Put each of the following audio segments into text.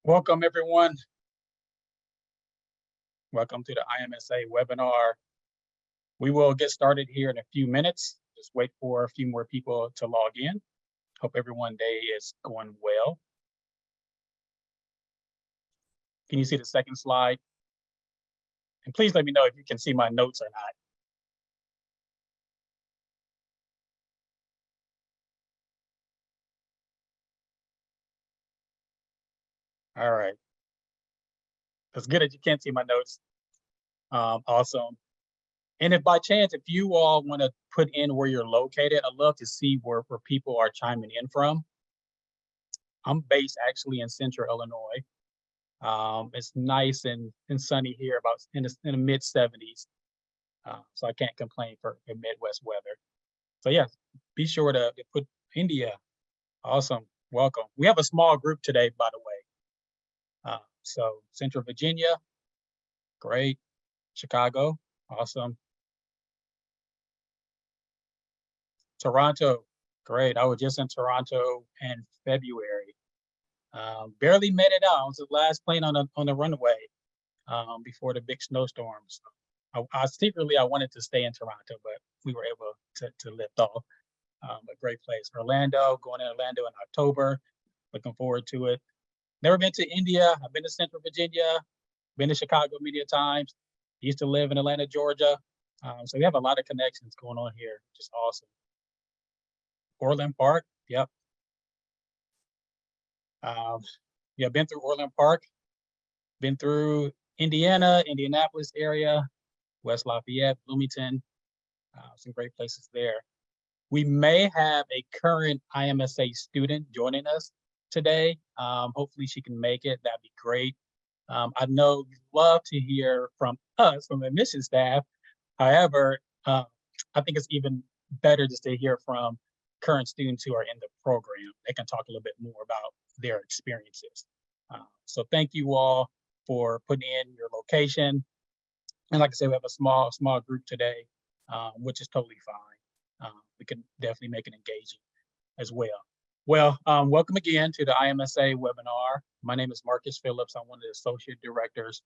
Welcome, everyone. Welcome to the iMSA webinar. We will get started here in a few minutes. Just wait for a few more people to log in. Hope everyone's day is going well. Can you see the second slide? And please let me know if you can see my notes or not. All right. It's good that you can't see my notes. Awesome. And if by chance, if you all want to put in where you're located, I'd love to see where people are chiming in from. I'm based actually in Central Illinois. It's nice and sunny here, about in the mid 70s. So I can't complain for the Midwest weather. So yeah, be sure to put India. Awesome, welcome. We have a small group today, by the way. So Central Virginia, great. Chicago, awesome. Toronto, great. I was just in Toronto in February. Barely made it out. I was the last plane on the runway before the big snowstorms. I secretly wanted to stay in Toronto, but we were able to lift off. A great place. Orlando, going to Orlando in October. Looking forward to it. Never been to India. I've been to Central Virginia. Been to Chicago many times. Used to live in Atlanta, Georgia. So we have a lot of connections going on here. Just awesome. Orland Park. Yep. Yeah, been through Orland Park. Been through Indiana, Indianapolis area, West Lafayette, Bloomington. Some great places there. We may have a current iMSA student joining us today. Hopefully she can make it. That'd be great. I know you'd love to hear from us, from the admission staff. However, I think it's even better just to hear from current students who are in the program. They can talk a little bit more about their experiences. So thank you all for putting in your location. And like I said, we have a small group today, which is totally fine. We can definitely make it engaging as well. Well, welcome again to the iMSA webinar. My name is Marcus Phillips. I'm one of the associate directors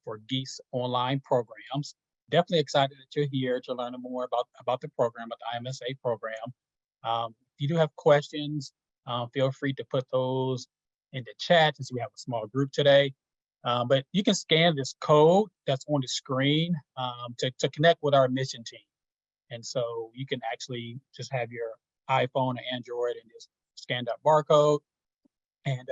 for Gies online programs. Definitely excited that you're here to learn more about the program, about the iMSA program. If you do have questions, feel free to put those in the chat since we have a small group today. But you can scan this code that's on the screen to connect with our admission team. And so you can actually just have your iPhone or Android and just scan that barcode. And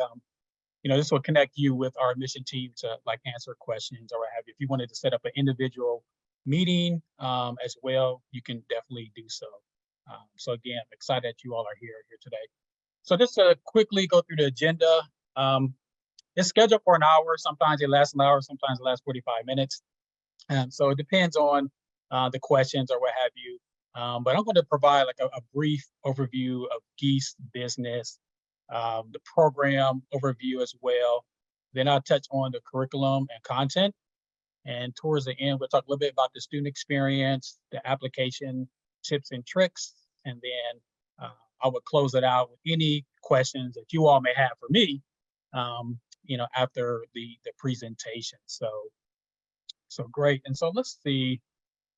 this will connect you with our admission team to like answer questions or what have you. If you wanted to set up an individual meeting as well, you can definitely do so. So again, I'm excited that you all are here today. So just to quickly go through the agenda. It's scheduled for an hour. Sometimes it lasts an hour, sometimes it lasts 45 minutes. So it depends on the questions or what have you. But I'm going to provide like a brief overview of Gies business, the program overview as well. Then I'll touch on the curriculum and content. And towards the end, we'll talk a little bit about the student experience, the application tips and tricks. And then I will close it out with any questions that you all may have for me, after the presentation. So great. And so let's see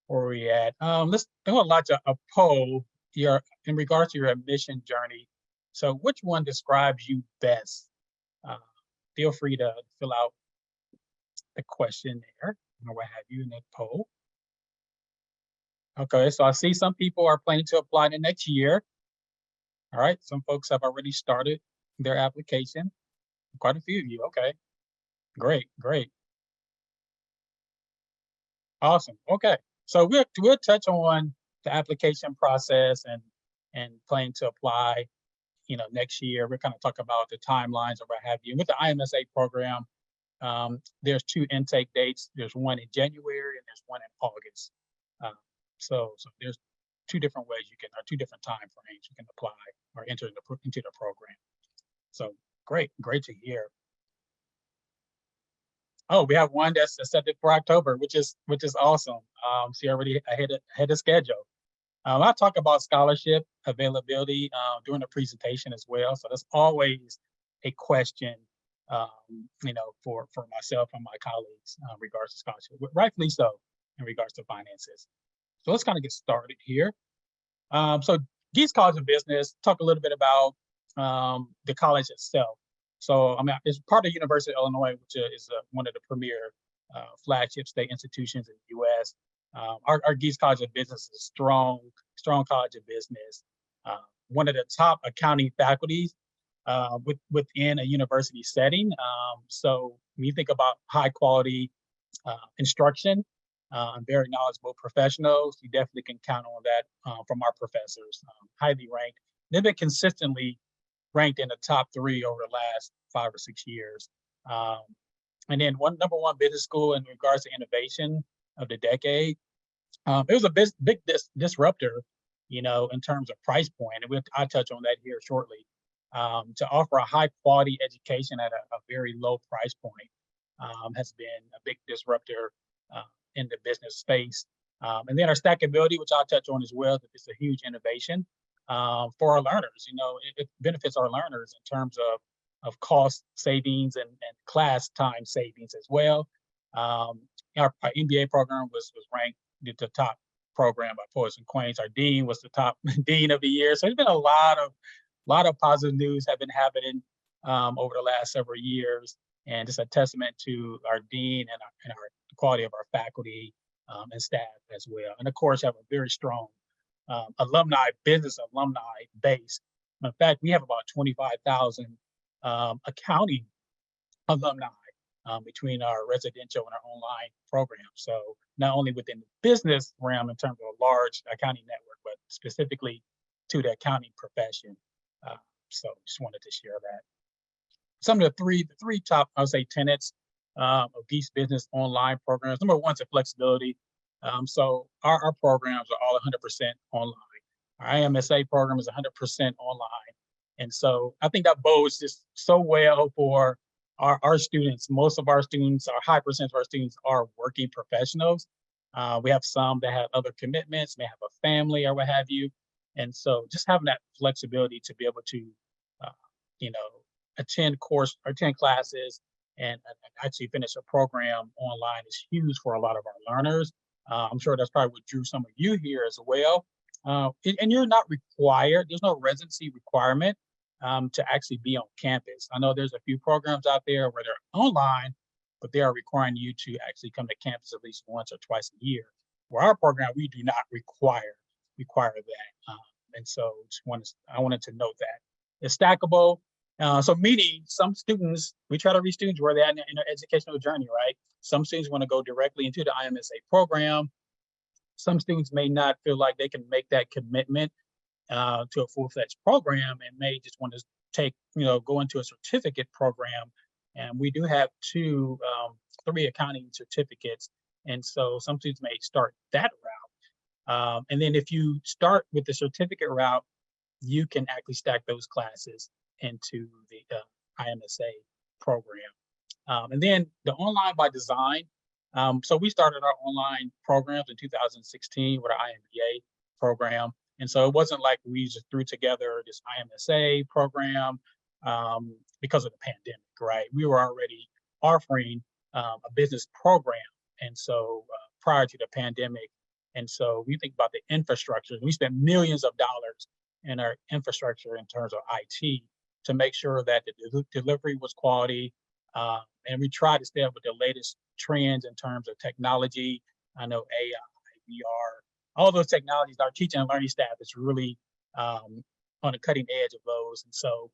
where we at. Let's do a poll here in regards to your admission journey. So which one describes you best? Feel free to fill out the questionnaire or what have you in that poll. Okay, so I see some people are planning to apply the next year. All right, some folks have already started their application. Quite a few of you. Okay, great. Awesome. Okay, so we'll touch on the application process and planning to apply, next year. We're kind of talk about the timelines or what have you. With the iMSA program, there's 2 intake dates. There's one in January and there's one in August. So there's 2 different ways or 2 different time frames you can apply or enter into the program. So great to hear. Oh, we have one that's accepted for October, which is awesome. So you're already ahead of schedule. I'll talk about scholarship availability during the presentation as well. So that's always a question for myself and my colleagues in regards to scholarship, rightfully so in regards to finances. So let's kind of get started here. So Gies College of Business, talk a little bit about the college itself. So, I mean, it's part of the University of Illinois, which is one of the premier flagship state institutions in the U.S. Our Gies College of Business is a strong college of business, one of the top accounting faculties within a university setting. So when you think about high quality instruction, very knowledgeable professionals, you definitely can count on that from our professors, highly ranked. They've been consistently ranked in the top 3 over the last 5 or 6 years. And then number one business school in regards to innovation of the decade. It was a big disruptor, in terms of price point, and I'll touch on that here shortly. To offer a high quality education at a very low price point has been a big disruptor in the business space. And then our stackability, which I'll touch on as well, it's a huge innovation for our learners. It benefits our learners in terms of cost savings and class time savings as well. Our MBA program was ranked the top program by Poets and Queens. Our dean was the top dean of the year. So there's been a lot of positive news have been happening over the last several years, and it's a testament to our dean and our quality of our faculty and staff as well. And of course, have a very strong business alumni base. In fact, we have about 25,000 accounting alumni between our residential and our online program. So not only within the business realm in terms of a large accounting network, but specifically to the accounting profession. So just wanted to share that. Some of the three top, I would say, tenets of Gies Business online programs. Number one is the flexibility. So our programs are all 100% online. Our iMSA program is 100% online. And so I think that bodes just so well for our students. Most of our students, a high percentage of our students are working professionals. We have some that have other commitments, may have a family or what have you. And so just having that flexibility to be able to, attend classes and actually finish a program online is huge for a lot of our learners. I'm sure that's probably what drew some of you here as well. And you're not required, there's no residency requirement to actually be on campus. I know there's a few programs out there where they're online, but they are requiring you to actually come to campus at least once or twice a year. For our program, we do not require that. And so I wanted to note that. It's stackable. So meaning some students, we try to reach students where they're in their educational journey, right? Some students want to go directly into the iMSA program. Some students may not feel like they can make that commitment to a full-fledged program and may just want to go into a certificate program. And we do have 3 accounting certificates. And so some students may start that route. And then if you start with the certificate route, you can actually stack those classes into the iMSA program. And then the online by design. So we started our online programs in 2016 with our iMBA program. And so it wasn't like we just threw together this iMSA program because of the pandemic, right? We were already offering a business program. And so prior to the pandemic, and so we think about the infrastructure. We spent millions of dollars in our infrastructure in terms of IT to make sure that the delivery was quality. And we try to stay up with the latest trends in terms of technology. I know AI, VR, all those technologies, our teaching and learning staff is really on the cutting edge of those. And so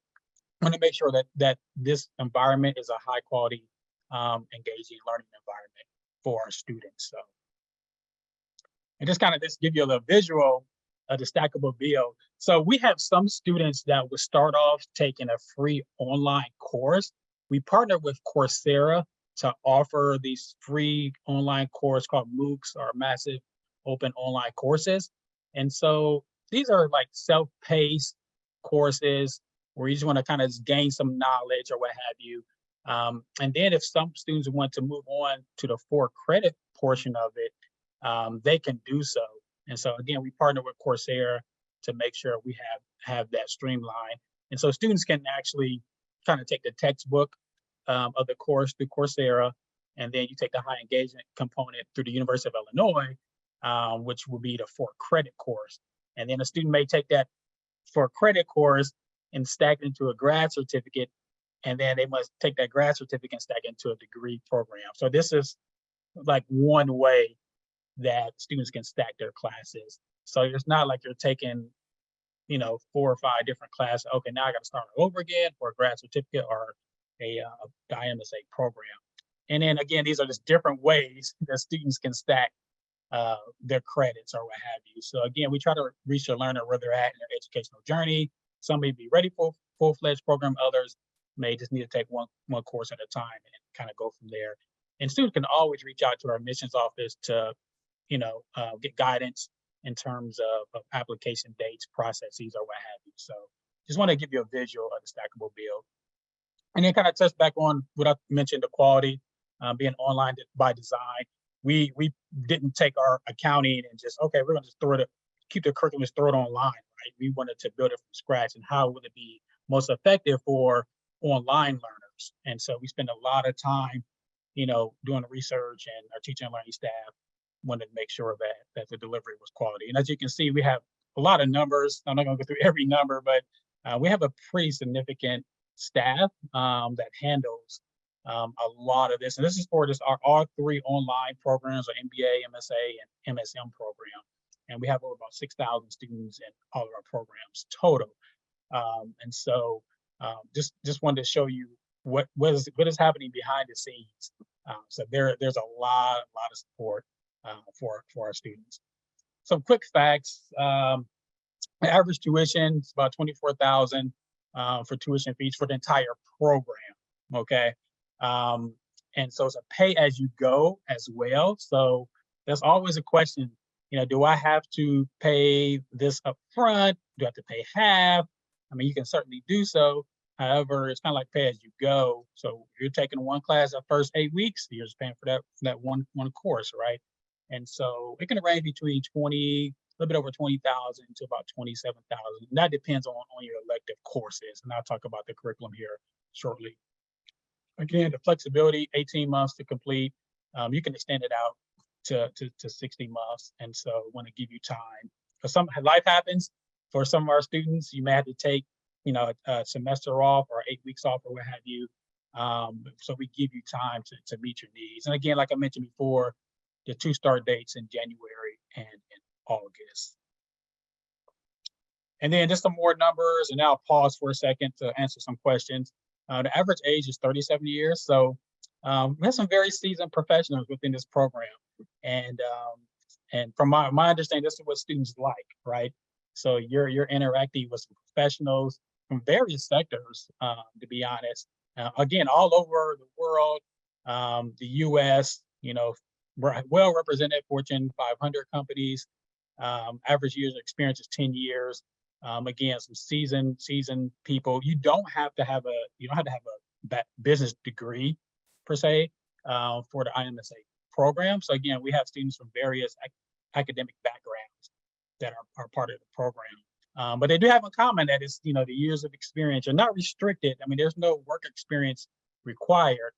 I want to make sure that this environment is a high quality, engaging learning environment for our students. So, and just give you a little visual of the Stackable Build. So we have some students that would start off taking a free online course. We partner with Coursera to offer these free online course called MOOCs, or massive open online courses. And so these are like self-paced courses where you just want to kind of just gain some knowledge or what have you. And then if some students want to move on to the 4-credit portion of it, they can do so. And so again, we partner with Coursera to make sure we have that streamlined. And so students can actually kind of take the textbook of the course through Coursera, and then you take the high engagement component through the University of Illinois, which will be the 4-credit course. And then a student may take that 4-credit course and stack it into a grad certificate, and then they must take that grad certificate and stack it into a degree program. So this is like one way that students can stack their classes. So it's not like you're taking, 4 or 5 different classes. Okay, now I got to start over again for a grad certificate or the iMSA program. And then again, these are just different ways that students can stack their credits or what have you. So again, we try to reach a learner where they're at in their educational journey. Some may be ready for full-fledged program, others may just need to take one course at a time and kind of go from there. And students can always reach out to our admissions office to, get guidance in terms of application dates, processes, or what have you. So just want to give you a visual of the Stackable Build. And then kind of touch back on what I mentioned, the quality, being online by design. We didn't take our accounting and just, okay, we're going to just keep the curriculum, just throw it online, right? We wanted to build it from scratch, and how would it be most effective for online learners? And so we spend a lot of time, doing research, and our teaching and learning staff wanted to make sure that the delivery was quality. And as you can see, we have a lot of numbers. I'm not going to go through every number, but we have a pretty significant staff that handles a lot of this. And this is for our 3 online programs, or MBA, MSA, and MSM program. And we have over about 6,000 students in all of our programs total. And so just wanted to show you what is happening behind the scenes. So there's a lot of support for our students. Some quick facts. The average tuition is about $24,000 for tuition fees for the entire program. Okay. And so it's a pay as you go as well. So there's always a question, do I have to pay this up front? Do I have to pay half? I mean, you can certainly do so. However, it's kind of like pay as you go. So if you're taking one class the first 8 weeks, you're just paying for that one course, right? And so it can range between a little bit over 20,000 to about 27,000. And that depends on your elective courses. And I'll talk about the curriculum here shortly. Again, the flexibility, 18 months to complete. You can extend it out to 60 months. And so I want to give you time, because life happens for some of our students. You may have to take, a semester off or 8 weeks off or what have you. So we give you time to meet your needs. And again, like I mentioned before, the 2 start dates in January and in August. And then just some more numbers, and now I'll pause for a second to answer some questions. The average age is 37 years. So we have some very seasoned professionals within this program. And from my understanding, this is what students like, right? So you're interacting with some professionals from various sectors, to be honest. Again, all over the world, the US, well represented Fortune 500 companies. Average years of experience is 10 years. Again, some seasoned people. You don't have to have a business degree per se for the iMSA program. So again, we have students from various academic backgrounds that are part of the program. But they do have in common that it's, the years of experience are not restricted. I mean, there's no work experience required.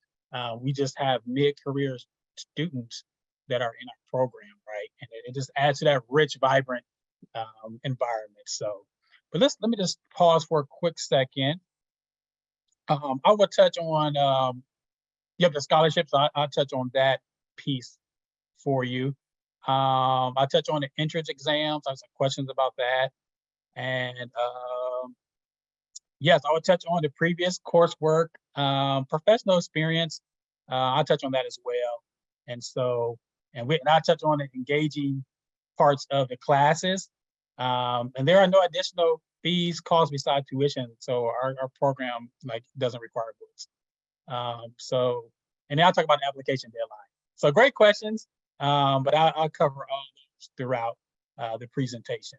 We just have mid-career students that are in our program, right? And it just adds to that rich, vibrant environment. So, but let me just pause for a quick second. I will touch on, the scholarships. I'll touch on that piece for you. I'll touch on the entrance exams. I have some questions about that. And yes, I will touch on the previous coursework, professional experience. I'll touch on that as well. And so, and I'll touch on the engaging parts of the classes. And there are no additional fees, costs besides tuition. So our program doesn't require books. And then I'll talk about the application deadline. So great questions, but I'll cover all those throughout the presentation.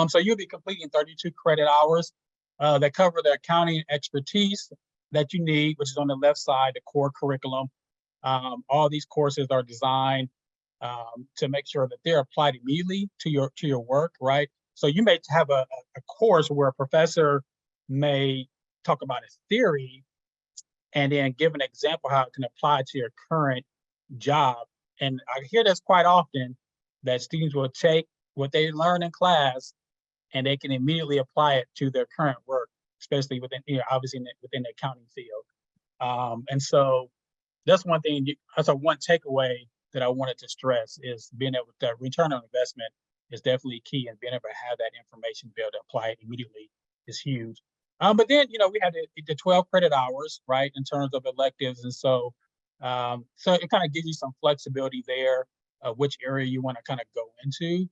So you'll be completing 32 credit hours that cover the accounting expertise that you need, which is on the left side, the core curriculum. All these courses are designed to make sure that they're applied immediately to your work, right? So you may have a course where a professor may talk about a theory, and then give an example how it can apply to your current job. And I hear this quite often, that students will take what they learn in class and they can immediately apply it to their current work, especially within, obviously within the accounting field. And so that's one thing, that's one takeaway that I wanted to stress, is being able to return on investment is definitely key, and being able to have that information, be able to apply it immediately is huge. But then, we had the 12 credit hours, right, in terms of electives. And so, so it kind of gives you some flexibility there, which area you want to kind of go into.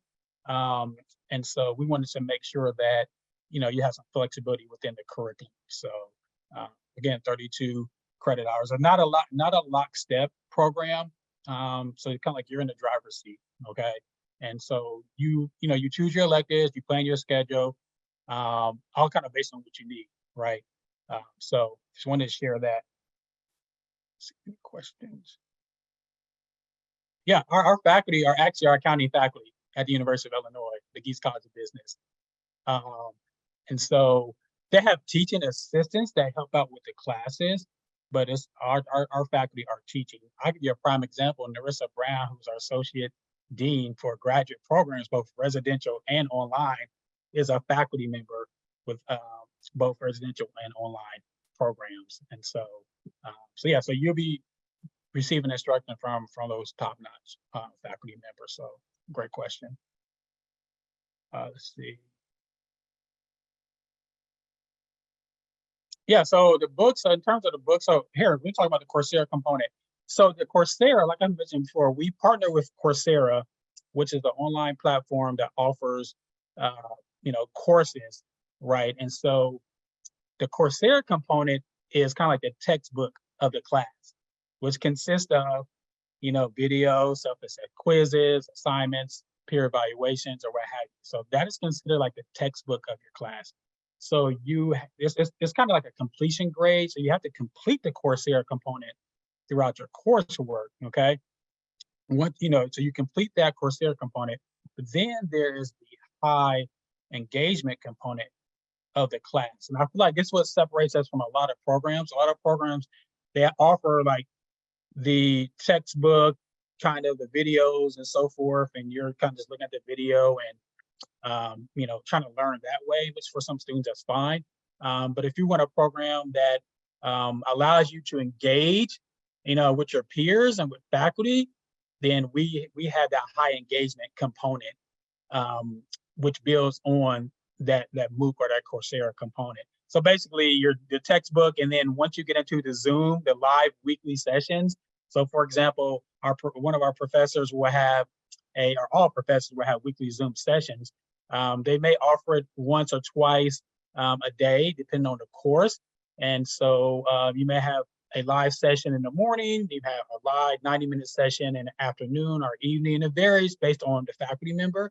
And so we wanted to make sure that, you have some flexibility within the curriculum. So again, 32 credit hours are not a lockstep program. So it's kind of like you're in the driver's seat, okay? And so you choose your electives, you plan your schedule, all kind of based on what you need, right? So just wanted to share that. Any questions? Yeah, our faculty are actually our accounting faculty at the University of Illinois, the Gies College of Business. And so they have teaching assistants that help out with the classes, but it's our faculty are teaching. I'll give you a prime example. Narissa Brown, who's our associate dean for graduate programs, both residential and online, is a faculty member with both residential and online programs. And so, so you'll be receiving instruction from those top-notch faculty members. So great question. Let's see. Yeah, so the books, in terms of the books, so here, we're talking about the Coursera component. So the Coursera, like I mentioned before, we partner with Coursera, which is the online platform that offers, courses, right? And so the Coursera component is kind of like the textbook of the class, which consists of, videos, self-assessed quizzes, assignments, peer evaluations, or what have you. So that is considered like the textbook of your class. So it's kind of like a completion grade. So you have to complete the Coursera component throughout your coursework, okay? So you complete that Coursera component, but then there is the high engagement component of the class. And I feel like this is what separates us from a lot of programs. A lot of programs, they offer like the textbook, kind of the videos and so forth, and you're kind of just looking at the video and trying to learn that way, which for some students that's fine. But if you want a program that allows you to engage, with your peers and with faculty, then we have that high engagement component, which builds on that MOOC or that Coursera component. So basically, the textbook, and then once you get into the Zoom, the live weekly sessions. So for example, one of our professors will have or all professors will have weekly Zoom sessions. They may offer it once or twice a day, depending on the course. And so you may have a live session in the morning, you have a live 90-minute session in the afternoon or evening. It varies based on the faculty member.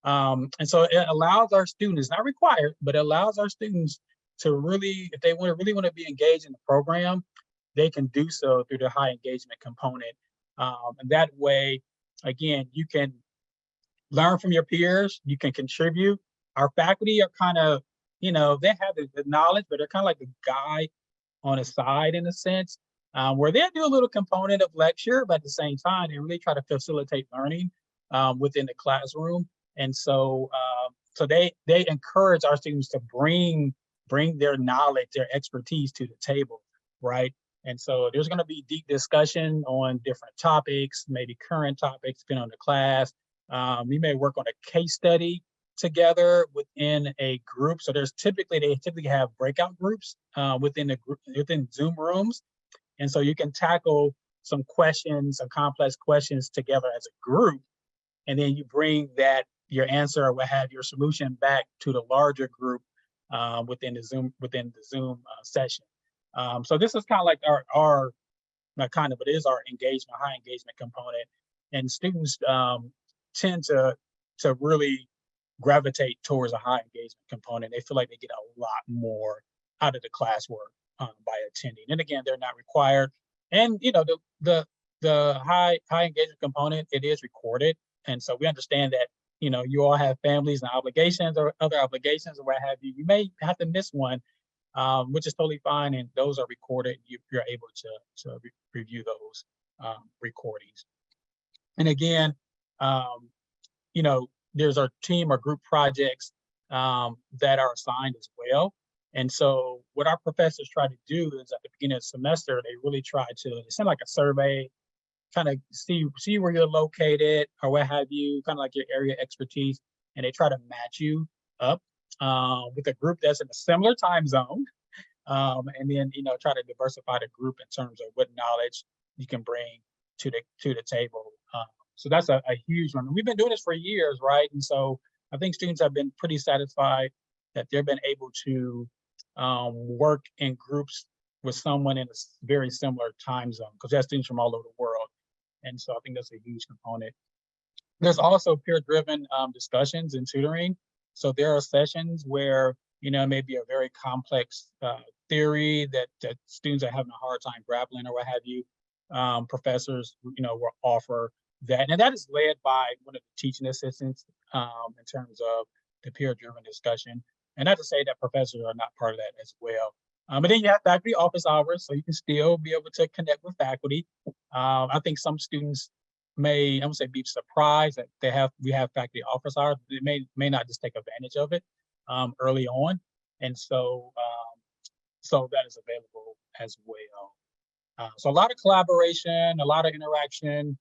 And so it allows our students, not required, but it allows our students to really, if they really want to be engaged in the program, they can do so through the high engagement component. And that way, again, you can learn from your peers, you can contribute. Our faculty are kind of, they have the knowledge, but they're kind of like the guide on the side in a sense, where they do a little component of lecture, but at the same time, they really try to facilitate learning within the classroom. And so, they encourage our students to bring their knowledge, their expertise to the table, right? And so there's going to be deep discussion on different topics, maybe current topics, depending on the class. We may work on a case study together within a group. So they typically have breakout groups within Zoom rooms. And so you can tackle some complex questions together as a group. And then you bring your answer or your solution back to the larger group within the Zoom session. So this is kind of like our it is our high engagement component, and students tend to really gravitate towards a high engagement component. They feel like they get a lot more out of the classwork by attending. And again, they're not required. And the high engagement component, it is recorded, and so we understand that you all have families and obligations or other obligations or what have you. You may have to miss one, which is totally fine. And those are recorded. You're able to review those recordings. And again, you know, there's our team or group projects that are assigned as well. And so what our professors try to do is at the beginning of the semester, they really try to send like a survey, kind of see where you're located or what have you, kind of like your area expertise, and they try to match you up with a group that's in a similar time zone, and then try to diversify the group in terms of what knowledge you can bring to the table. So that's a huge one. We've been doing this for years, right? And so I think students have been pretty satisfied that they've been able to work in groups with someone in a very similar time zone, because that's students from all over the world. And so I think that's a huge component. There's also peer-driven discussions and tutoring. So there are sessions where, maybe a very complex theory that students are having a hard time grappling or what have you, professors, will offer that. And that is led by one of the teaching assistants in terms of the peer-driven discussion. And not to say that professors are not part of that as well. But then you have faculty office hours, so you can still be able to connect with faculty. I think some students may, I won't say be surprised that we have faculty office hours. They may not just take advantage of it early on. And so that is available as well. So a lot of collaboration, a lot of interaction,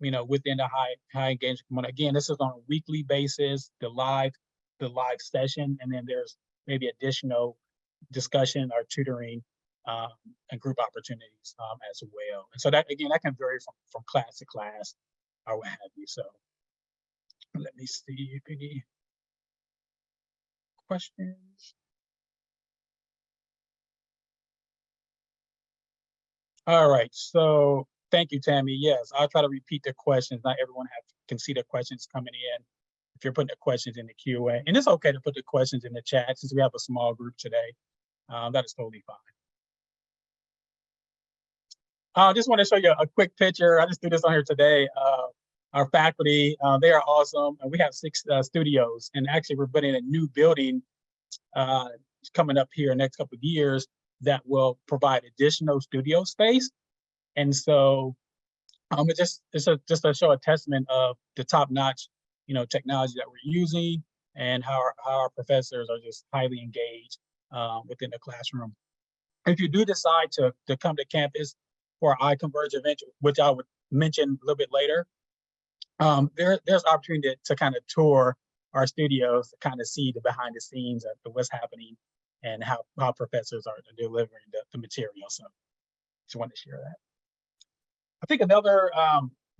within the high engagement component. Again, this is on a weekly basis, the live session, and then there's maybe additional discussion or tutoring and group opportunities as well. And so that, again, that can vary from class to class or what have you. So let me see if any questions. All right, so thank you, Tammy. Yes, I'll try to repeat the questions. Not everyone can see the questions coming in. If you're putting the questions in the QA, and it's okay to put the questions in the chat since we have a small group today. That is totally fine. I just want to show you a quick picture. I just threw this on here today. Our faculty, they are awesome. And we have 6 studios, and actually we're building a new building coming up here in the next couple of years that will provide additional studio space. And so it's just to show a testament of the top-notch, technology that we're using, and how our professors are just highly engaged within the classroom. If you do decide to come to campus for our iConverge event, which I would mention a little bit later, there's opportunity to kind of tour our studios to kind of see the behind the scenes of what's happening and how professors are delivering the material. So just wanted to share that. I think another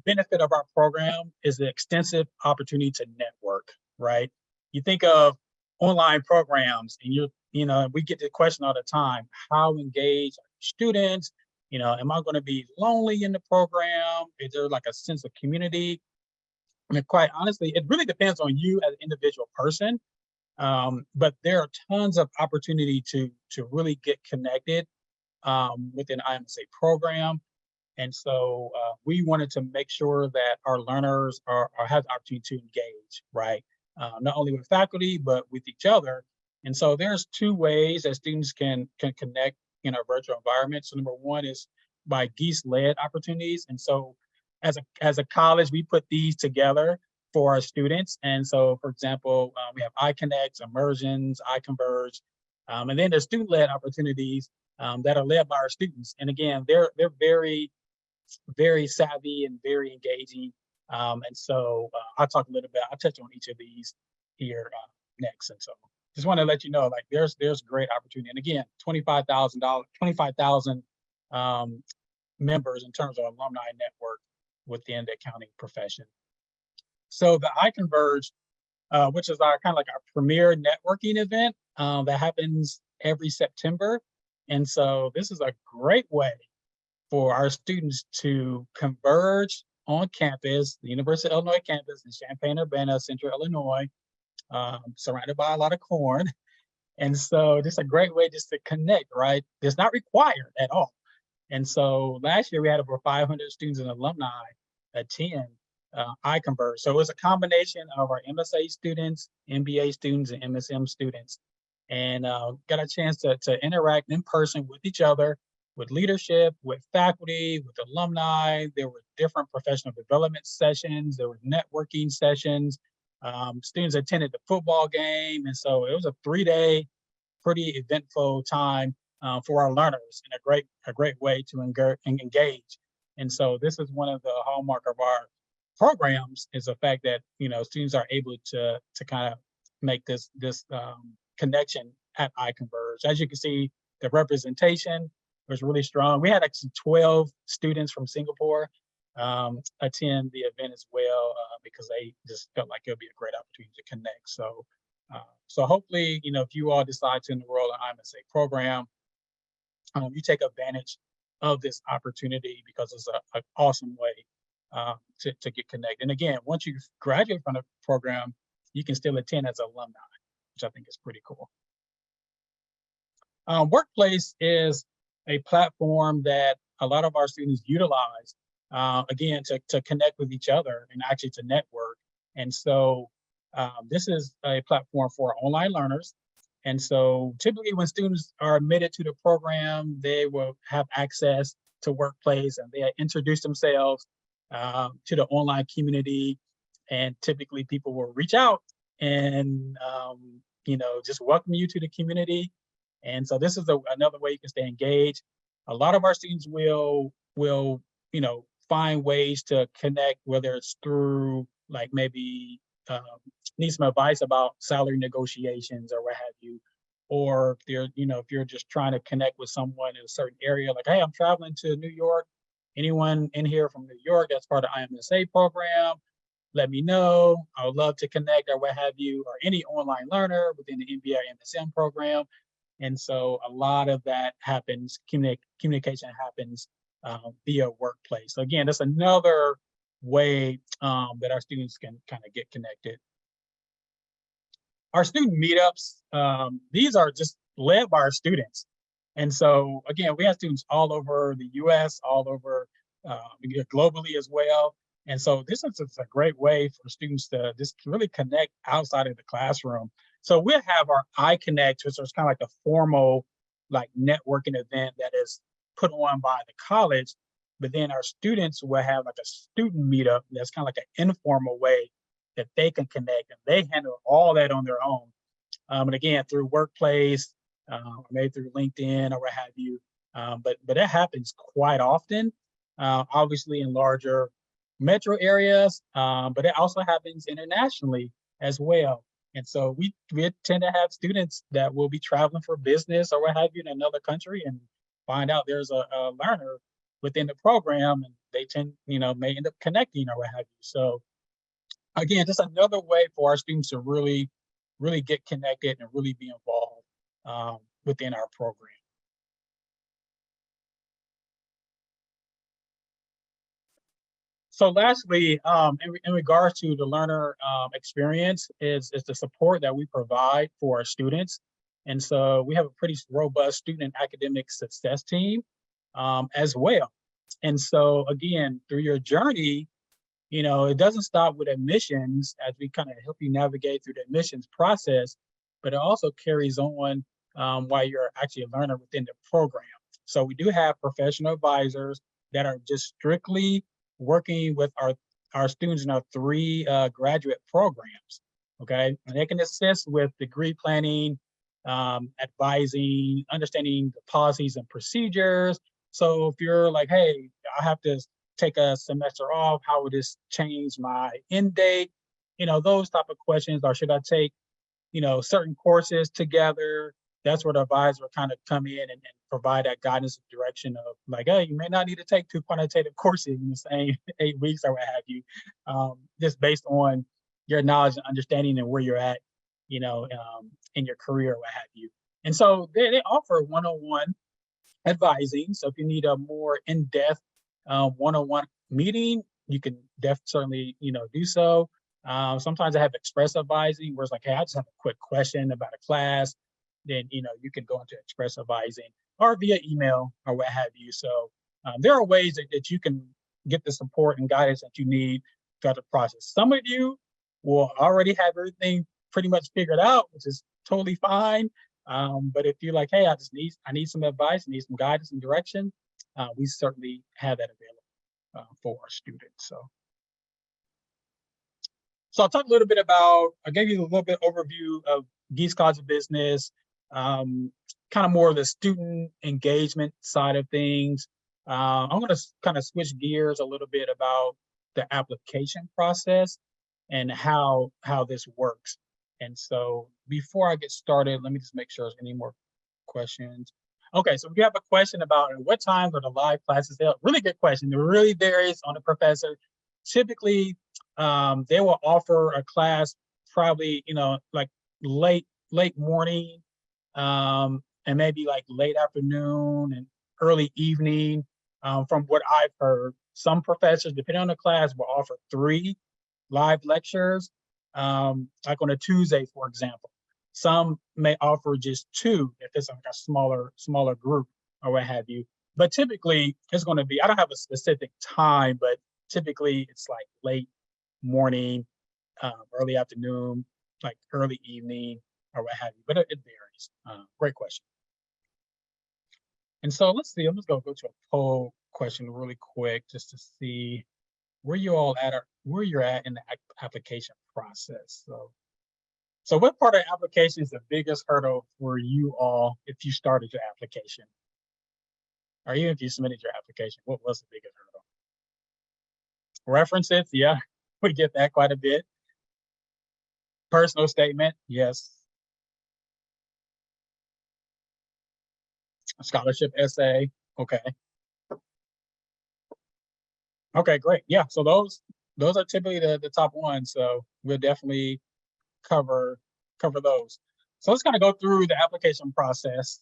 benefit of our program is the extensive opportunity to network, right? You think of online programs and we get the question all the time, how engaged are students? Am I going to be lonely in the program? Is there like a sense of community? I mean, quite honestly, it really depends on you as an individual person. But there are tons of opportunity to really get connected within iMSA program. And so we wanted to make sure that our learners have the opportunity to engage, right? Not only with faculty, but with each other. And so there's 2 ways that students can connect in our virtual environment. So number one is by Gies-led opportunities. And so as a college, we put these together for our students. And so, for example, we have iConnect, Immersions, iConverge, and then there's student-led opportunities that are led by our students. And again, they're very, very savvy and very engaging. And so I'll talk a little bit. I'll touch on each of these here next. And so just want to let you know, like there's great opportunity. And again, 25,000 members in terms of alumni network within the accounting profession. So the iConverge, which is our kind of like our premier networking event that happens every September. And so this is a great way for our students to converge on campus, the University of Illinois campus in Champaign-Urbana, Central Illinois, surrounded by a lot of corn. And so just a great way just to connect, right? It's not required at all. And so last year we had over 500 students and alumni attend iConverge. So it was a combination of our MSA students, MBA students, and MSM students and got a chance to interact in person with each other, with leadership, with faculty, with alumni. There were different professional development sessions. There were networking sessions. Students attended the football game. And so it was a 3-day, pretty eventful time for our learners, and a great way to engage. And so this is one of the hallmark of our programs, is the fact that, students are able to kind of make this connection at iConverge. As you can see, the representation was really strong. We had actually 12 students from Singapore attend the event as well, because they just felt like it would be a great opportunity to connect. So hopefully, if you all decide to enroll in iMSA program, you take advantage of this opportunity, because it's an awesome way to get connected. And again, once you graduate from the program, you can still attend as an alumni, which I think is pretty cool. Workplace is a platform that a lot of our students utilize, again, to connect with each other and actually to network. And so this is a platform for online learners. And so typically when students are admitted to the program, they will have access to Workplace, and they introduce themselves to the online community. And typically people will reach out and, just welcome you to the community. And so this is another way you can stay engaged. A lot of our students will find ways to connect, whether it's through like maybe need some advice about salary negotiations or what have you, or if you're just trying to connect with someone in a certain area, like, hey, I'm traveling to New York. Anyone in here from New York that's part of iMSA program, let me know. I would love to connect, or what have you, or any online learner within the MBA or MSM program. And so a lot of that happens, communication happens via Workplace. So again, that's another way that our students can kind of get connected. Our student meetups, these are just led by our students. And so again, we have students all over the US, all over globally as well. And so this is a great way for students to just really connect outside of the classroom. So we'll have our iConnect, which is kind of like the formal like networking event that is put on by the college. But then our students will have like a student meetup that's kind of like an informal way that they can connect, and they handle all that on their own. And again, through Workplace, maybe through LinkedIn or what have you. But that happens quite often, obviously in larger metro areas, but it also happens internationally as well. And so we tend to have students that will be traveling for business or what have you in another country, and find out there's a learner within the program, and they may end up connecting or what have you. So again, just another way for our students to really get connected and really be involved within our program. So lastly, in regards to the learner experience, is the support that we provide for our students. And so we have a pretty robust student and academic success team as well. And so again, through your journey, it doesn't stop with admissions, as we kind of help you navigate through the admissions process, but it also carries on while you're actually a learner within the program. So we do have professional advisors that are just strictly working with our students in our 3 graduate programs, okay? And they can assist with degree planning, advising, understanding the policies and procedures. So if you're like, hey, I have to take a semester off, how would this change my end date? Those type of questions, or should I take, certain courses together? That's where the advisor will kind of come in and provide that guidance and direction of like, hey, you may not need to take 2 quantitative courses in the same 8 weeks or what have you, just based on your knowledge and understanding and where you're at, in your career or what have you. And so they offer one-on-one advising. So if you need a more in-depth one-on-one meeting, you can certainly, do so. Sometimes I have express advising, where it's like, hey, I just have a quick question about a class. Then, you can go into express advising or via email or what have you. So there are ways that you can get the support and guidance that you need throughout the process. Some of you will already have everything pretty much figured out, which is totally fine. But if you're like, hey, I need some advice, need some guidance and direction, we certainly have that available for our students. So I'll talk a little bit about, I gave you a little bit overview of Gies College of Business, kind of more of the student engagement side of things. I'm going to kind of switch gears a little bit about the application process and how this works. And so before I get started, let me just make sure there's any more questions. Okay, so if you have a question about what times are the live classes held, really good question. It really varies on the professor. Typically, they will offer a class probably, like late morning, and maybe like late afternoon and early evening. From what I've heard, some professors, depending on the class, will offer 3 live lectures, like on a Tuesday, for example. Some may offer just 2 if it's like a smaller group or what have you. But typically, it's going to be, I don't have a specific time, but typically it's like late morning, early afternoon, like early evening, or what have you. But it varies. Great question. And so let's see. I'm just going to go to a poll question really quick just to see where you all at, or where you're at in the application process. So what part of the application is the biggest hurdle for you all if you started your application? Or even if you submitted your application, what was the biggest hurdle? References, yeah, we get that quite a bit. Personal statement, yes. Scholarship essay, okay. Okay, great. Yeah, so those are typically the top ones. So we'll definitely cover those. So let's kind of go through the application process.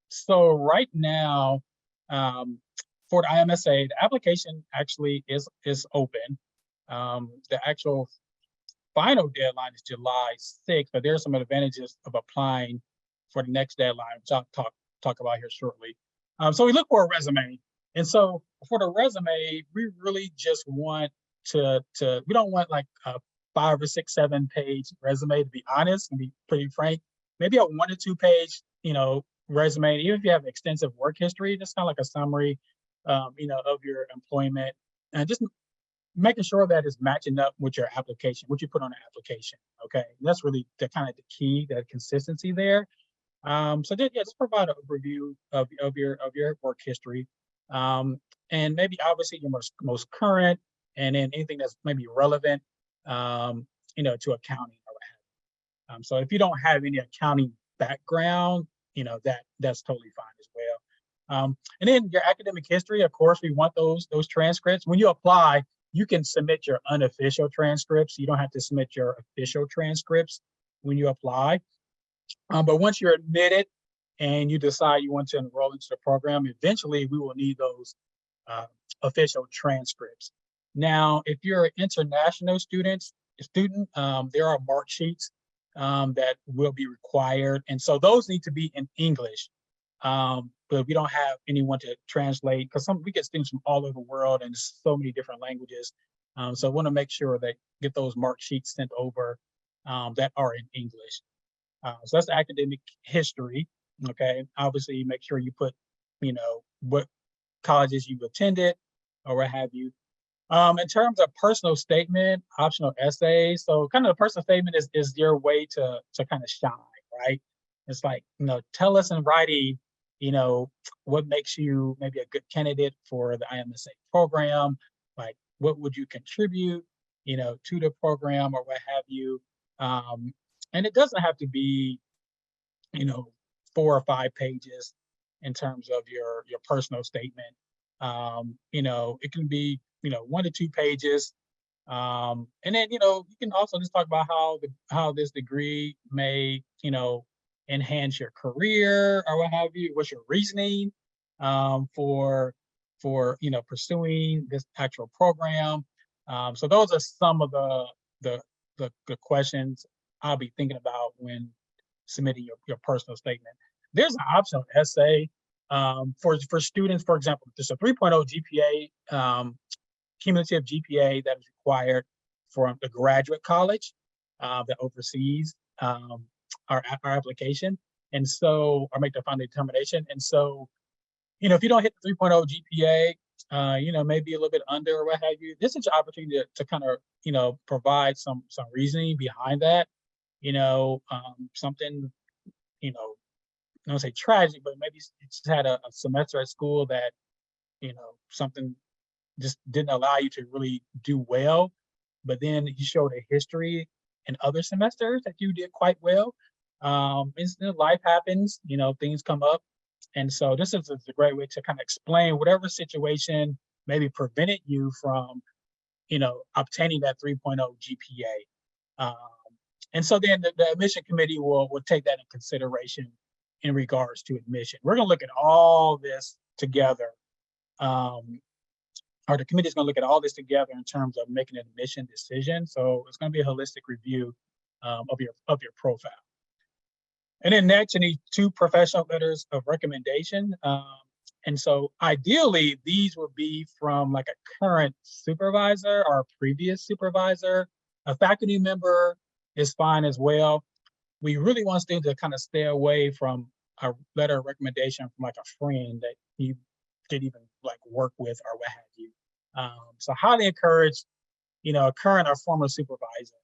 So right now, for the iMSA, the application actually is open. The actual final deadline is July 6th, but there are some advantages of applying for the next deadline, which I'll talk about here shortly. So we look for a resume. And so for the resume, we really just want we don't want like a 5 or 6, 7 page resume, to be honest, and be pretty frank. Maybe a 1 to 2 page, resume, even if you have extensive work history, just kind of like a summary, of your employment, and just making sure that it's matching up with your application, what you put on the application. Okay, and that's really the kind of the key, that consistency there. So just provide an overview of your work history, and maybe obviously your most current, and then anything that's maybe relevant, to accounting or what have you. So if you don't have any accounting background, that's totally fine as well. And then your academic history, of course, we want those transcripts. When you apply, you can submit your unofficial transcripts. You don't have to submit your official transcripts when you apply. But once you're admitted and you decide you want to enroll into the program, eventually we will need those official transcripts. Now, if you're an international student, there are mark sheets that will be required. And so those need to be in English. But we don't have anyone to translate, because we get students from all over the world and so many different languages. So I want to make sure that get those mark sheets sent over that are in English. So that's the academic history. Okay, obviously make sure you put, what colleges you've attended or what have you. In terms of personal statement, optional essays, so kind of the personal statement is your way to kind of shine, right? It's like, tell us in writing, what makes you maybe a good candidate for the iMSA program, like what would you contribute, to the program or what have you. And it doesn't have to be, 4 or 5 pages in terms of your personal statement. It can be, 1 to 2 pages. And then, you can also just talk about how this degree may, enhance your career or what have you. What's your reasoning for pursuing this actual program? So those are some of the questions I'll be thinking about when submitting your personal statement. There's an optional essay for students. For example, there's a 3.0 GPA, cumulative GPA that is required for the graduate college that oversees our application. And so, or make the final determination. And so, if you don't hit the 3.0 GPA, maybe a little bit under or what have you, this is your opportunity to kind of, provide some reasoning behind that. Something, I don't say tragic, but maybe you just had a semester at school that, something just didn't allow you to really do well. But then you showed a history in other semesters that you did quite well. Life happens, things come up. And so this is a great way to kind of explain whatever situation maybe prevented you from, obtaining that 3.0 GPA. And so then the admission committee will take that in consideration in regards to admission. We're going to look at all this together. Or the committee is going to look at all this together in terms of making an admission decision. So it's going to be a holistic review of your profile. And then next, you need 2 professional letters of recommendation. And so ideally, these would be from like a current supervisor or a previous supervisor. A faculty member is fine as well. We really want students to kind of stay away from a letter of recommendation from like a friend that you didn't even like work with or what have you. So highly encourage, a current or former supervisor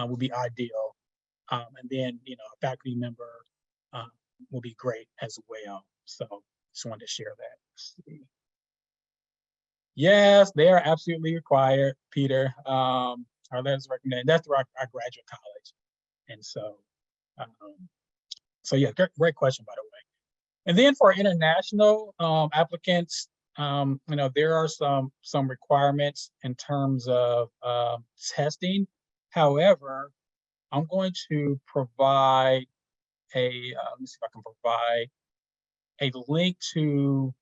would be ideal. And then, a faculty member will be great as well. So just wanted to share that. Let's see. Yes, they are absolutely required, Peter. Our letters recommended. That's through our graduate college. And so, yeah, great question, by the way. And then for international applicants, there are some requirements in terms of testing. However, I'm going to provide let me see if I can provide a link to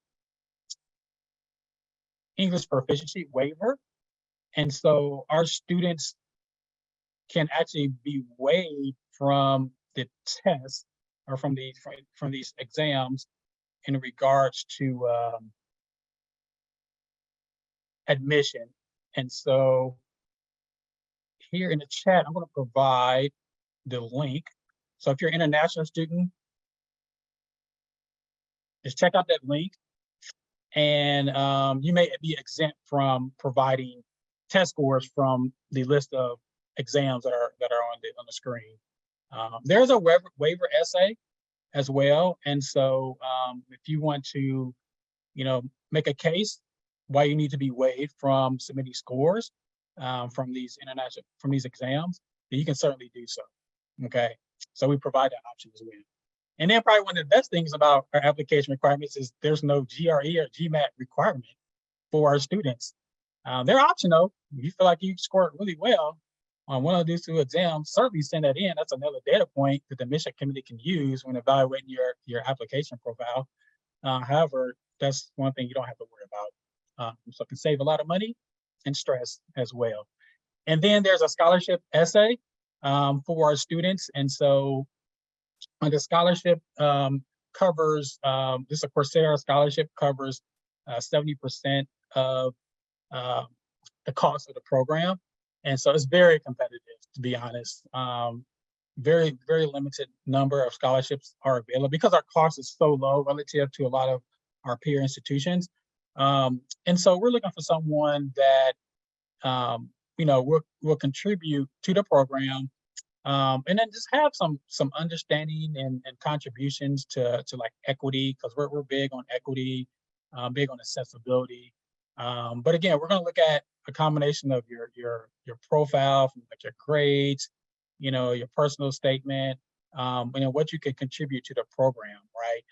English proficiency waiver. And so our students can actually be waived from the test or from these exams in regards to admission. And so here in the chat, I'm going to provide the link. So if you're an international student, just check out that link, and you may be exempt from providing test scores from the list of exams that are on the screen. There's a waiver essay as well, and so if you want to, make a case why you need to be waived from submitting scores from these exams, then you can certainly do so. Okay, so we provide that option as well. And then probably one of the best things about our application requirements is there's no GRE or GMAT requirement for our students. They're optional. If you feel like you scored really well on one of these 2 exams, certainly send that in. That's another data point that the admission committee can use when evaluating your application profile. However, that's one thing you don't have to worry about. So it can save a lot of money and stress as well. And then there's a scholarship essay for our students. And so the scholarship covers, this is a Coursera scholarship, covers 70% of the cost of the program. And so it's very competitive, to be honest. Very, very limited number of scholarships are available because our cost is so low relative to a lot of our peer institutions. And so we're looking for someone that, will contribute to the program, and then just have some understanding and contributions to like equity, because we're big on equity, big on accessibility. But again, we're going to look at a combination of your profile, from like your grades, your personal statement, what you can contribute to the program, right?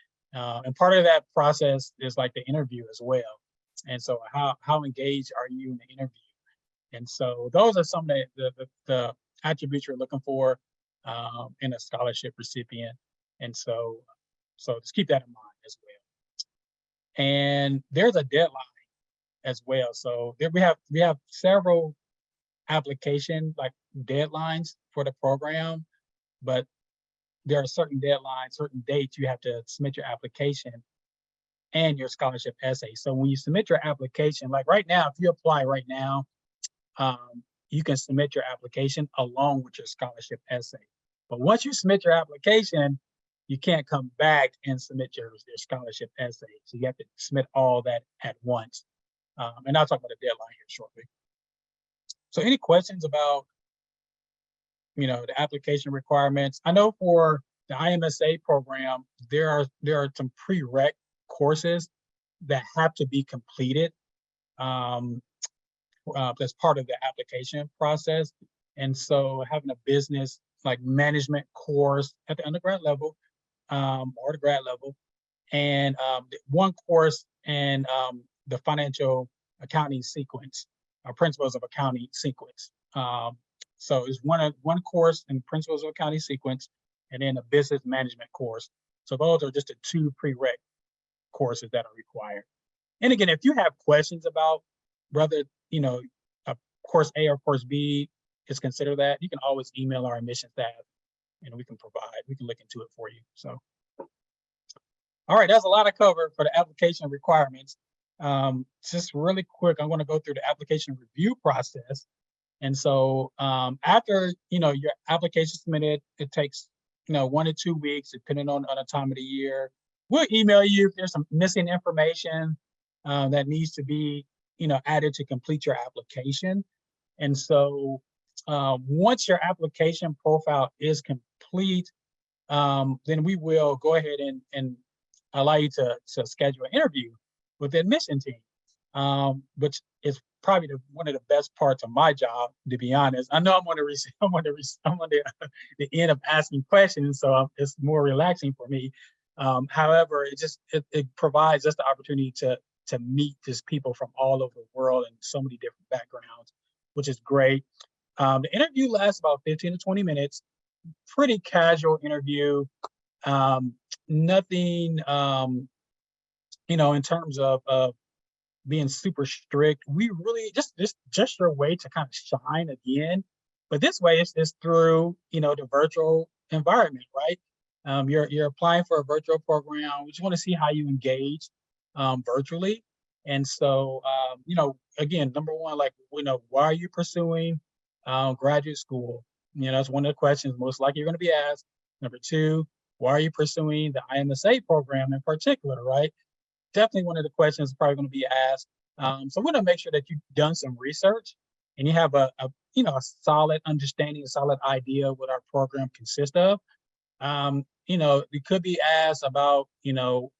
And part of that process is like the interview as well. And so how engaged are you in the interview? And so those are some of the attributes you're looking for in a scholarship recipient. And so just keep that in mind as well. And there's a deadline as well. So there we have several application like deadlines for the program, but there are certain deadlines, certain dates you have to submit your application and your scholarship essay. So when you submit your application, like right now, if you apply right now, you can submit your application along with your scholarship essay. But once you submit your application, you can't come back and submit your scholarship essay. So you have to submit all that at once. And I'll talk about the deadline here shortly. So any questions about, the application requirements? I know for the iMSA program, there are some prereq courses that have to be completed as part of the application process. And so having a business like management course at the undergrad level or the grad level, and one course in the financial accounting sequence, or principles of accounting sequence. So it's one course in principles of accounting sequence, and then a business management course. So those are just the two prereq courses that are required. And again, if you have questions about whether, a course A or course B is considered that, you can always email our admissions staff and we can look into it for you. So, all right, that's a lot of cover for the application requirements. Just really quick, I'm going to go through the application review process. And so after, your application submitted, it takes, 1 to 2 weeks, depending on the time of the year. We'll email you if there's some missing information that needs to be, added to complete your application. And so once your application profile is complete, then we will go ahead and allow you to schedule an interview with the admission team, which is probably one of the best parts of my job, to be honest. I know I'm on the end of asking questions, so it's more relaxing for me. However, it provides us the opportunity to meet just people from all over the world and so many different backgrounds, which is great. The interview lasts about 15 to 20 minutes, pretty casual interview. Nothing, in terms of being super strict. We really just your way to kind of shine again. But this way it's through, the virtual environment, right? You're applying for a virtual program. We just want to see how you engage virtually. And so, again, number one, why are you pursuing graduate school? That's one of the questions most likely you're going to be asked. Number two, why are you pursuing the iMSA program in particular, right? Definitely one of the questions probably going to be asked. So we're going to make sure that you've done some research and you have a solid understanding, a solid idea of what our program consists of. It could be asked about,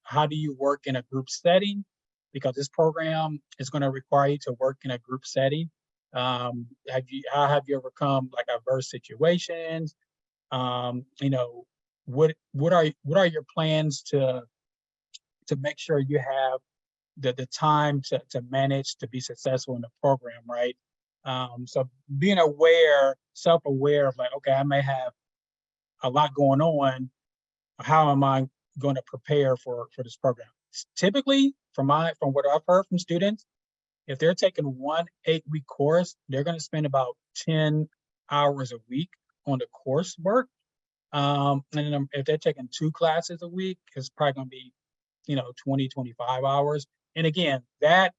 how do you work in a group setting? Because this program is going to require you to work in a group setting. How have you overcome adverse situations? What are your plans to make sure you have the time to manage to be successful in the program, right? So being self-aware of okay, I may have a lot going on. How am I going to prepare for this program? Typically, from what I've heard from students, if they're taking one 8-week course, they're going to spend about 10 hours a week on the coursework. And then if they're taking 2 classes a week, it's probably going to be 20, 25 hours. And again, that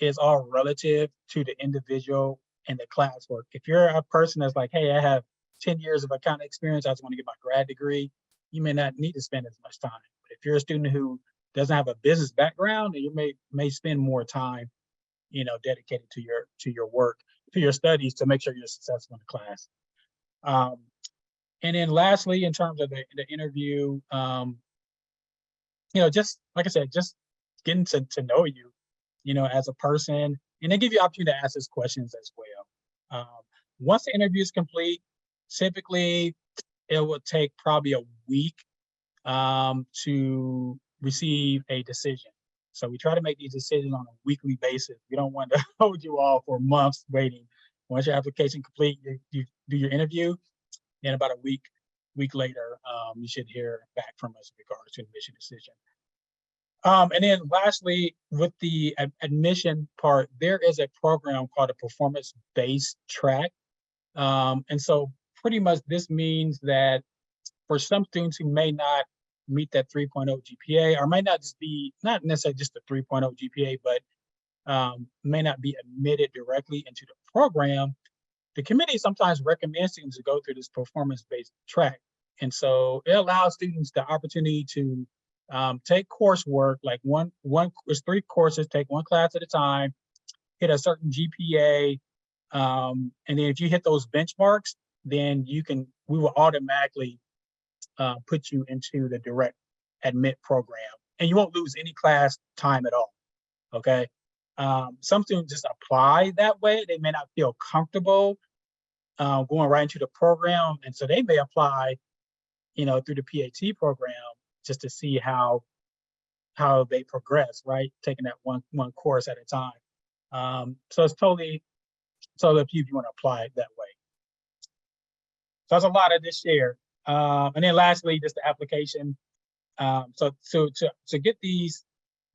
is all relative to the individual and the classwork. If you're a person that's like, hey, I have 10 years of accounting experience, I just want to get my grad degree, you may not need to spend as much time. But if you're a student who doesn't have a business background, you may spend more time, dedicated to your work, to your studies, to make sure you're successful in the class. And then lastly, in terms of the interview, just like I said, just getting to know you, as a person, and they give you opportunity to ask us questions as well. Once the interview is complete, typically it will take probably a week to receive a decision. So we try to make these decisions on a weekly basis. We don't want to hold you all for months waiting. Once your application complete, you do your interview, and about a week later, you should hear back from us in regards to an admission decision. And then lastly, with the admission part, there is a program called a performance-based track. And so pretty much this means that for some students who may not meet that 3.0 GPA, or might not necessarily just the 3.0 GPA, but may not be admitted directly into the program, the committee sometimes recommends students to go through this performance-based track. And so it allows students the opportunity to take coursework, like there's 3 courses, take 1 class at a time, hit a certain GPA, and then if you hit those benchmarks, then we will automatically put you into the direct admit program, and you won't lose any class time at all. Okay. Some students just apply that way. They may not feel comfortable going right into the program, and so they may apply, through the PAT program just to see how they progress, right? Taking that one course at a time. So it's totally up to you if you want to apply it that way. So that's a lot of this share. And then lastly, just the application. So to get these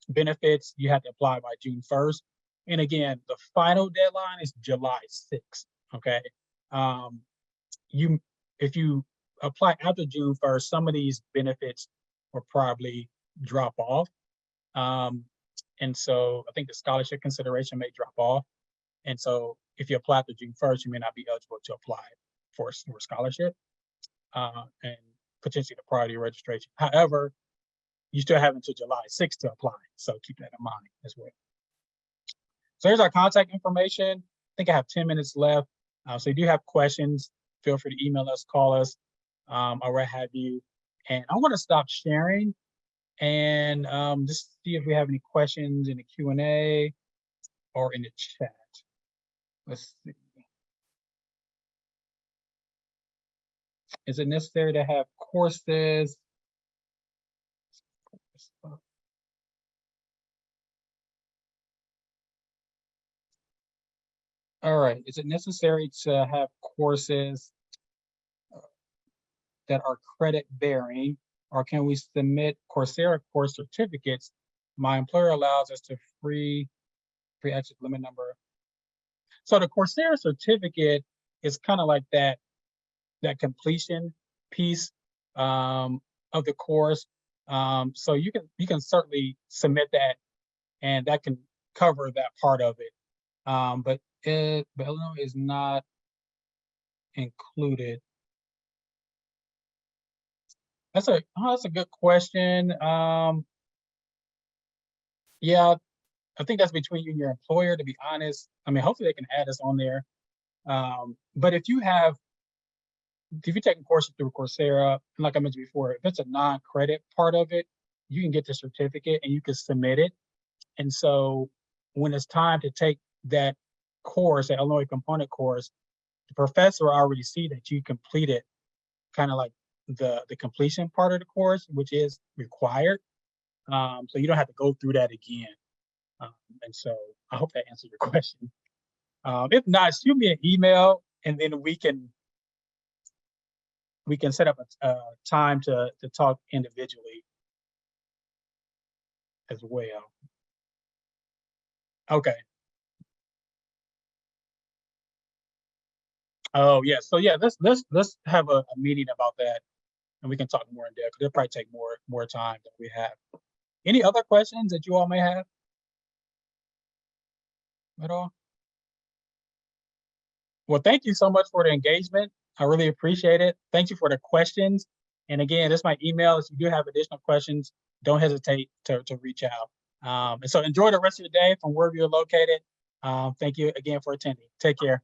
benefits, you have to apply by June 1st. And again, the final deadline is July 6th. Okay. If you apply after June 1st, some of these benefits will probably drop off. And so I think the scholarship consideration may drop off. And so if you apply after June 1st, you may not be eligible to apply for a scholarship and potentially the priority registration. However, you still have until July 6th to apply. So keep that in mind as well. So here's our contact information. I think I have 10 minutes left. So if you do have questions, feel free to email us, call us, or what have you. And I want to stop sharing and just see if we have any questions in the Q&A or in the chat. Let's see. Is it necessary to have courses? All right. Is it necessary to have courses that are credit bearing, or can we submit Coursera course certificates? My employer allows us to free access limit number. So the Coursera certificate is kind of like that completion piece of the course. So you can certainly submit that, and that can cover that part of it. But Illinois is not included. That's a good question. Yeah, I think that's between you and your employer, to be honest. I mean, hopefully they can add us on there. But if you're taking courses through Coursera, and like I mentioned before, if it's a non-credit part of it, you can get the certificate and you can submit it. And so when it's time to take that course, that Illinois component course, the professor already see that you completed kind of like the completion part of the course, which is required. So you don't have to go through that again. And so I hope that answered your question. If not, shoot me an email, and then we can set up a time to talk individually as well. Okay. Oh yeah. So yeah, let's have a meeting about that, and we can talk more in depth. It'll probably take more time than we have. Any other questions that you all may have at all? Well, thank you so much for the engagement. I really appreciate it. Thank you for the questions. And again, this is my email. If you do have additional questions, don't hesitate to reach out. And so enjoy the rest of your day from wherever you're located. Thank you again for attending. Take care.